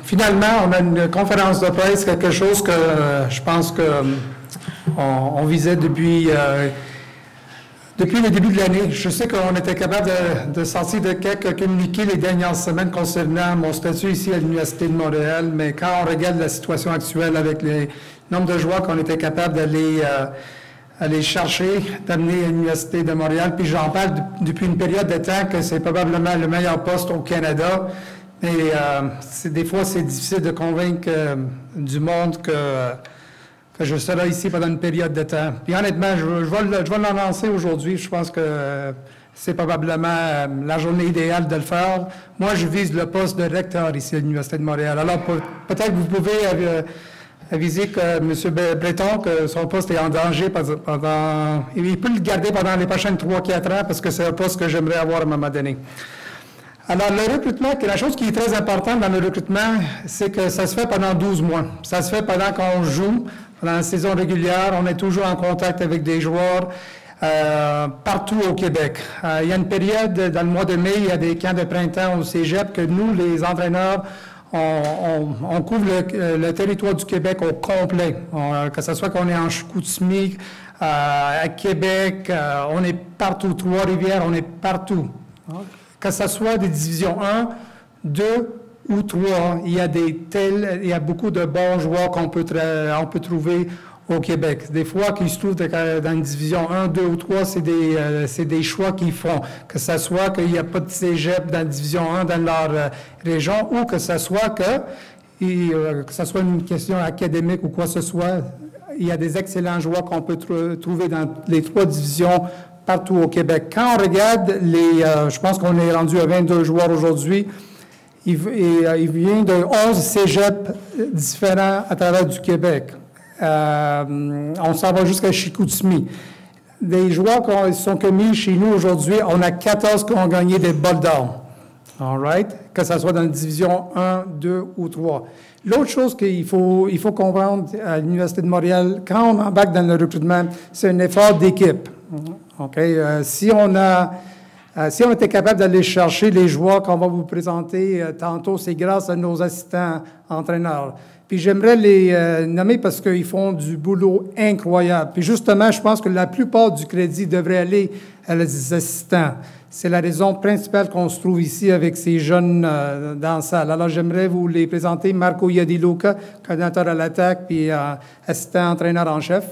Finalement, on a une conférence de presse, quelque chose que je pense que on visait depuis le début de l'année. Je sais qu'on était capable de sortir de quelques communiqués les dernières semaines concernant mon statut ici à l'Université de Montréal, mais quand on regarde la situation actuelle avec les nombres de joueurs qu'on était capable aller chercher, d'amener à l'Université de Montréal, puis j'en parle depuis une période de temps que c'est probablement le meilleur poste au Canada. Mais des fois, c'est difficile de convaincre du monde que je serai ici pendant une période de temps. Puis honnêtement, je vais l'annoncer aujourd'hui. Je pense que c'est probablement la journée idéale de le faire. Moi, je vise le poste de recteur ici à l'Université de Montréal. Alors, peut-être que vous pouvez aviser que M. Breton que son poste est en danger pendant... Il peut le garder pendant les prochaines 3-4 ans parce que c'est un poste que j'aimerais avoir à un moment donné. Alors, le recrutement, la chose qui est très importante dans le recrutement, c'est que ça se fait pendant 12 mois. Ça se fait pendant qu'on joue, pendant la saison régulière. On est toujours en contact avec des joueurs partout au Québec. Il y a une période, dans le mois de mai, il y a des camps de printemps au cégep que nous, les entraîneurs, on couvre le territoire du Québec au complet. Que ce soit qu'on est en Chicoutimi, à Québec, on est partout. Trois-Rivières, on est partout. Que ce soit des divisions 1, 2 ou 3, il y a beaucoup de bons joueurs qu'on peut trouver au Québec. Des fois, qu'ils se trouvent dans une division 1, 2 ou 3, c'est des choix qu'ils font. Que ce soit qu'il n'y a pas de cégep dans la division 1 dans leur région ou que ce soit que ce soit une question académique ou quoi que ce soit, il y a des excellents joueurs qu'on peut trouver dans les 3 divisions partout au Québec. Quand on regarde je pense qu'on est rendu à 22 joueurs aujourd'hui, il vient de 11 cégeps différents à travers du Québec. On s'en va jusqu'à Chicoutimi. Des joueurs qui sont commis chez nous aujourd'hui, on a 14 qui ont gagné des bols d'or. All right? Que ce soit dans la division 1, 2 ou 3. L'autre chose qu'il faut comprendre à l'Université de Montréal, quand on embarque dans le recrutement, c'est un effort d'équipe. Okay? Si on était capable d'aller chercher les joueurs qu'on va vous présenter tantôt, c'est grâce à nos assistants entraîneurs. Puis j'aimerais les nommer parce qu'ils font du boulot incroyable. Puis justement, je pense que la plupart du crédit devrait aller à les assistants. C'est la raison principale qu'on se trouve ici avec ces jeunes dans la salle. Alors j'aimerais vous les présenter. Marco Iadiluca, coordinateur à l'attaque, puis assistant entraîneur en chef.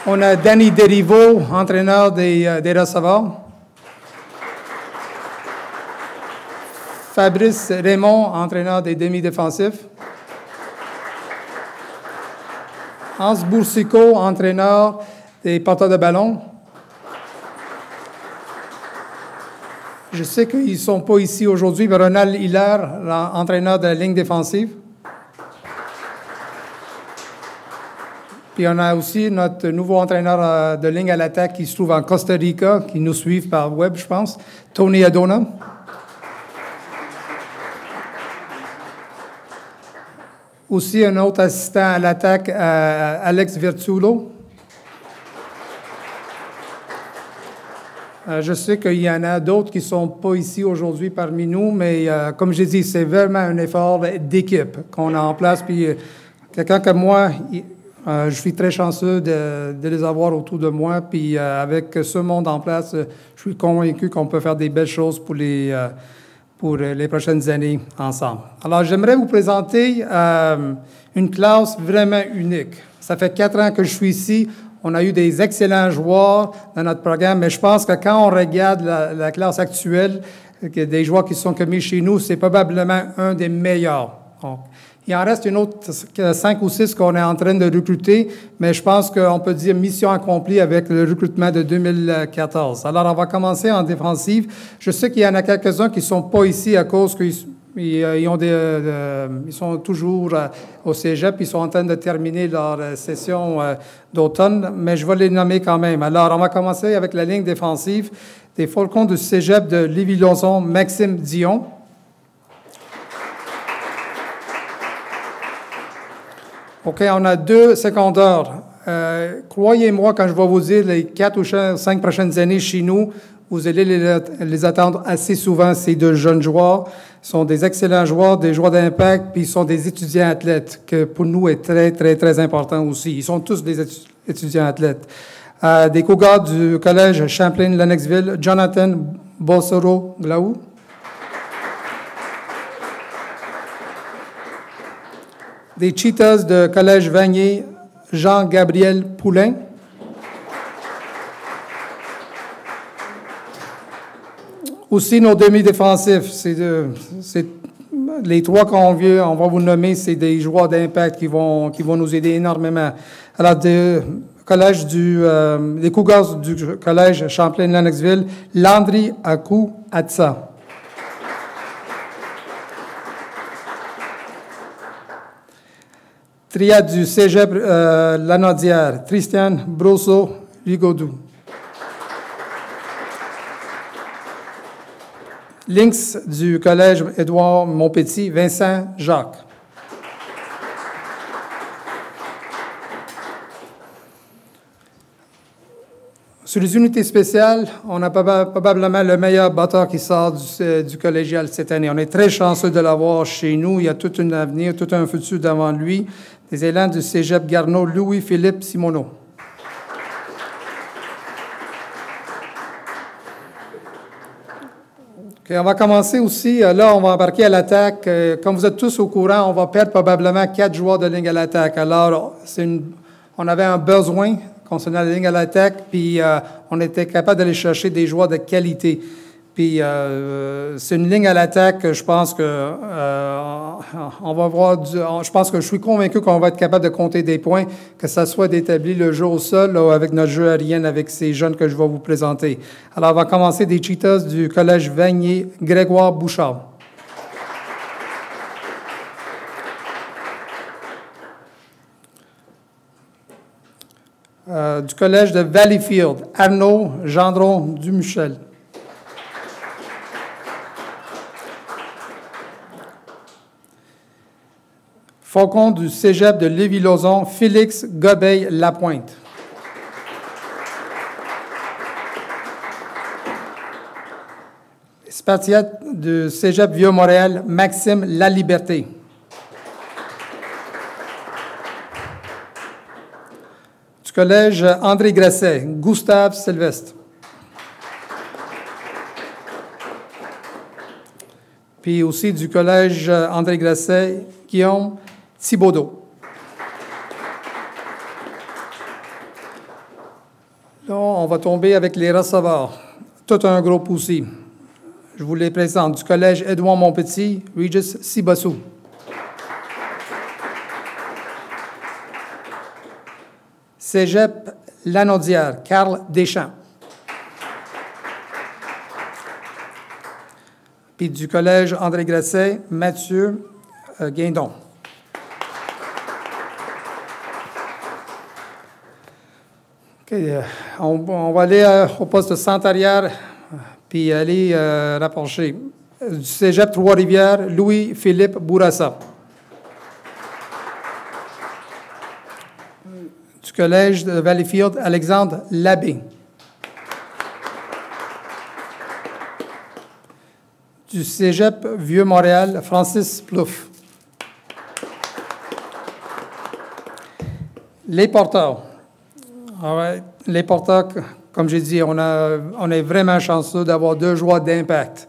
On a Danny Derivo, entraîneur des receveurs. Fabrice Raymond, entraîneur des demi-défensifs. Hans Boursicot, entraîneur des porteurs de ballon. Je sais qu'ils ne sont pas ici aujourd'hui, mais Ronald Hiller, entraîneur de la ligne défensive. Puis on a aussi notre nouveau entraîneur de ligne à l'attaque qui se trouve en Costa Rica, qui nous suit par web, je pense, Tony Adona. Aussi un autre assistant à l'attaque, Alex Virtulo. Je sais qu'il y en a d'autres qui ne sont pas ici aujourd'hui parmi nous, mais comme j'ai dit, c'est vraiment un effort d'équipe qu'on a en place. Puis quelqu'un comme moi, je suis très chanceux de les avoir autour de moi. Puis avec ce monde en place, je suis convaincu qu'on peut faire des belles choses pour les prochaines années ensemble. Alors, j'aimerais vous présenter une classe vraiment unique. Ça fait 4 ans que je suis ici. On a eu des excellents joueurs dans notre programme, mais je pense que quand on regarde la classe actuelle, des joueurs qui sont commis chez nous, c'est probablement un des meilleurs. Donc, il en reste une autre 5 ou 6 qu'on est en train de recruter, mais je pense qu'on peut dire mission accomplie avec le recrutement de 2014. Alors, on va commencer en défensive. Je sais qu'il y en a quelques-uns qui ne sont pas ici à cause qu'ils ils sont toujours au cégep, ils sont en train de terminer leur session d'automne, mais je vais les nommer quand même. Alors, on va commencer avec la ligne défensive des Falcons du cégep de Lévis-Lauzon, Maxime Dion. OK, on a 2 secondaires. Croyez-moi, quand je vais vous dire les 4 ou 5 prochaines années chez nous, Vous allez les attendre assez souvent, ces deux jeunes joueurs. Ils sont des excellents joueurs, des joueurs d'impact, puis ils sont des étudiants athlètes, que pour nous est très, très, très important aussi. Ils sont tous des étudiants athlètes. Des Cougars du collège Champlain-Lennoxville, Jonathan Bossoro-Glaou. Des Cheetahs de collège Vanier, Jean-Gabriel Poulain. Aussi, nos demi-défensifs, c'est les trois qu'on va vous nommer, c'est des joueurs d'impact qui vont nous aider énormément. Alors, des Cougars du collège Champlain-Lennoxville, Landry Akou Atsa. Triade du cégep Lanaudière, Christian Brosso-Rigaudou. Lynx du collège Édouard Montpetit, Vincent Jacques. Sur les unités spéciales, on a probablement le meilleur batteur qui sort du collégial cette année. On est très chanceux de l'avoir chez nous. Il y a tout un avenir, tout un futur devant lui. Des élans du cégep Garneau, Louis-Philippe Simoneau. Okay, on va commencer aussi. Là, on va embarquer à l'attaque. Comme vous êtes tous au courant, on va perdre probablement 4 joueurs de ligne à l'attaque. Alors, on avait un besoin concernant la ligne à l'attaque, puis on était capable d'aller chercher des joueurs de qualité. Puis c'est une ligne à l'attaque, je pense que on va voir je pense que je suis convaincu qu'on va être capable de compter des points, que ça soit d'établir le jeu au sol là, avec notre jeu aérien, avec ces jeunes que je vais vous présenter. Alors, on va commencer des Cheetahs du collège Vanier, Grégoire Bouchard. Du collège de Valleyfield, Arnaud Gendron Dumuchel. Faucon du cégep de Lévis-Lauzon, Félix Gobeil-Lapointe. Spartiate du cégep Vieux-Montréal, Maxime Laliberté. Du collège André Grasset, Gustave Sylvestre. Puis aussi du collège André Grasset, Guillaume Thibaudot. Là, on va tomber avec les receveurs. Tout un groupe aussi. Je vous les présente. Du collège Édouard Montpetit, Régis Sibassou. Cégep Lanaudière, Carl Deschamps. Puis du collège André Grasset, Mathieu Guindon. Okay, on va aller au poste de centre arrière, puis aller rapprocher. Du cégep Trois-Rivières, Louis-Philippe Bourassa. Du collège de Valleyfield, Alexandre Labbé. Du cégep Vieux-Montréal, Francis Plouffe. Les porteurs. All right. Les porteurs, comme j'ai dit, on est vraiment chanceux d'avoir 2 joueurs d'impact.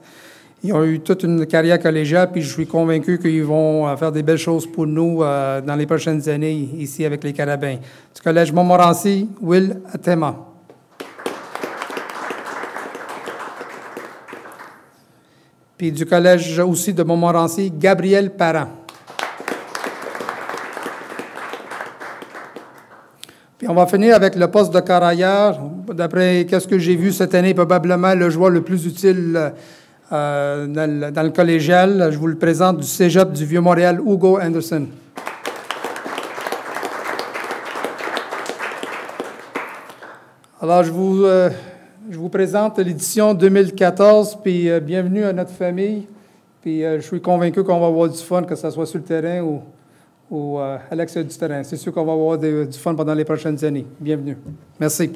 Ils ont eu toute une carrière collégiale, puis je suis convaincu qu'ils vont faire des belles choses pour nous dans les prochaines années ici avec les Carabins. Du collège Montmorency, Will Atema. Puis du collège aussi de Montmorency, Gabriel Parent. Puis on va finir avec le poste de carrière. D'après ce que j'ai vu cette année, probablement le joueur le plus utile dans le collégial. Je vous le présente du cégep du Vieux-Montréal, Hugo Anderson. Alors, je vous présente l'édition 2014, puis bienvenue à notre famille. Puis je suis convaincu qu'on va avoir du fun, que ce soit sur le terrain ou à l'extérieur du terrain. C'est sûr qu'on va avoir du fun pendant les prochaines années. Bienvenue. Merci.